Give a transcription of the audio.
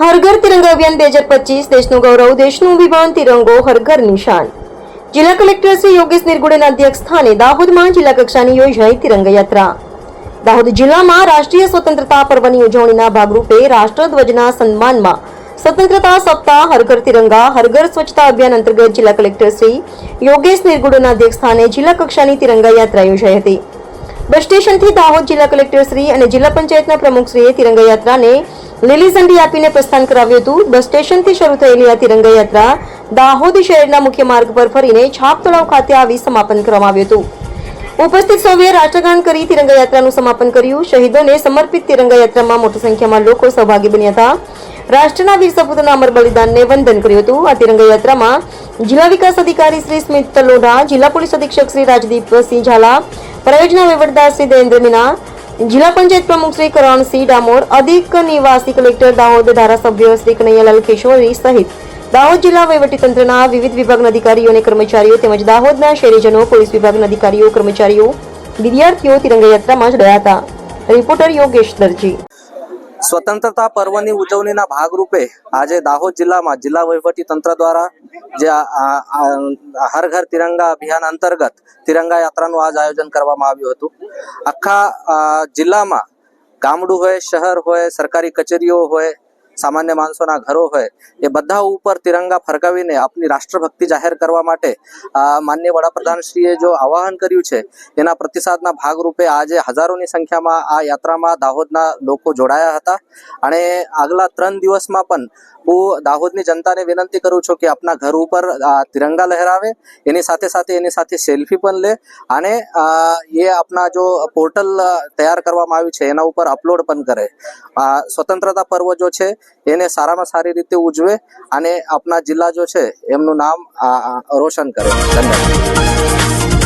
હર ઘર તિરંગા અભિયાન 2025 દેશનું ગૌરવ, દેશનું અભિમાન, તિરંગો હર ઘર નિશાન. જિલ્લા કલેક્ટર શ્રી યોગેશ નિર્ગુડેના અધ્યક્ષ સ્થાને દાહોદમાં જિલ્લા કક્ષાની યોજાઈ તિરંગા યાત્રા. દાહોદ જિલ્લામાં રાષ્ટ્રીય સ્વતંત્રતા પર્વની ઉજવણીના ભાગરૂપે રાષ્ટ્રધ્વજના સન્માનમાં સ્વતંત્રતા સપ્તાહ હર ઘર તિરંગા હર ઘર સ્વચ્છતા અભિયાન અંતર્ગત જિલ્લા કલેક્ટર શ્રી યોગેશ નિર્ગુડેના અધ્યક્ષ સ્થાને જિલ્લા કક્ષાની તિરંગા યાત્રા યોજાઈ હતી. બસ સ્ટેશનથી દાહોદ જિલ્લા કલેક્ટર શ્રી અને જિલ્લા પંચાયતના પ્રમુખશ્રીએ તિરંગા યાત્રાને લીલી ઝંડી આપીને પ્રસ્થાન કરાવ્યું હતું. બસ સ્ટેશનથી શરૂ થયેલી આ તિરંગા યાત્રા દાહોદ શહેરના મુખ્ય માર્ગ પર ફરીને છાપ તળાવ ખાતે આવી સમાપન કરવામાં આવ્યું હતું. ઉપસ્થિત સૌએ રાષ્ટ્રગાન કરી તિરંગા યાત્રાનું સમાપન કર્યું. શહીદોને સમર્પિત તિરંગા યાત્રામાં મોટી સંખ્યામાં લોકો સહભાગી બન્યા હતા. રાષ્ટ્રના વીર સપૂતોના અમર બલિદાનને વંદન કર્યું હતું. આ તિરંગા યાત્રામાં જિલ્લા વિકાસ અધિકારી શ્રી સ્મિત તલોઢા, જિલ્લા પોલીસ અધિક્ષક શ્રી રાજદીપસિંહ ઝાલા, પરિયોજના વહીવટદાર શ્રી દેવેન્દ્ર મીના, જિલ્લા પંચાયત પ્રમુખ શ્રી કરણસિંહ ડામોર, અધિક નિવાસી કલેક્ટર દાહોદ, ધારાસભ્ય શ્રી કનૈયાલાલ કેશવરી સહિત દાહોદ જિલ્લા વહીવટીતંત્રના વિવિધ વિભાગના અધિકારીઓ અને કર્મચારીઓ તેમજ દાહોદના શહેરીજનો, પોલીસ વિભાગના અધિકારીઓ, કર્મચારીઓ, વિદ્યાર્થીઓ તિરંગા યાત્રામાં જોડાયા હતા. રિપોર્ટર યોગેશ દરજી. સ્વતંત્રતા પર્વની ઉજવણીના ભાગરૂપે આજે દાહોદ જિલ્લામાં જિલ્લા વહીવટી તંત્ર દ્વારા જે હર ઘર તિરંગા અભિયાન અંતર્ગત તિરંગા યાત્રાનું આજ આયોજન કરવામાં આવ્યું હતું. આખા જિલ્લામાં ગામડું હોય, શહેર હોય, સરકારી કચેરીઓ હોય, સામાન્ય માણસોના ઘરો હોય, એ બધા ઉપર તિરંગા ફરકાવીને આપની રાષ્ટ્રભક્તિ જાહેર કરવા માટે માનનીય વડાપ્રધાનશ્રીએ જો આવાહન કર્યું છે એના પ્રતિસાદના ભાગરૂપે આજે હજારોની સંખ્યામાં આ યાત્રામાં દાહોદના લોકો જોડાયા હતા. અને આગલા 3 દિવસમાં પણ હું દાહોદની જનતાને વિનંતી કરું છું કે આપના ઘર ઉપર તિરંગા લહેરાવે, એની સાથે સેલ્ફી પણ લે અને એ આપના જો પોર્ટલ તૈયાર કરવામાં આવ્યું છે એના ઉપર અપલોડ પણ કરે. સ્વતંત્રતા પર્વ જો છે એને સારામાં સારી રીતે ઉજવે અને આપના જિલ્લા જો છે એમનું નામ રોશન કરે. ધન્યવાદ.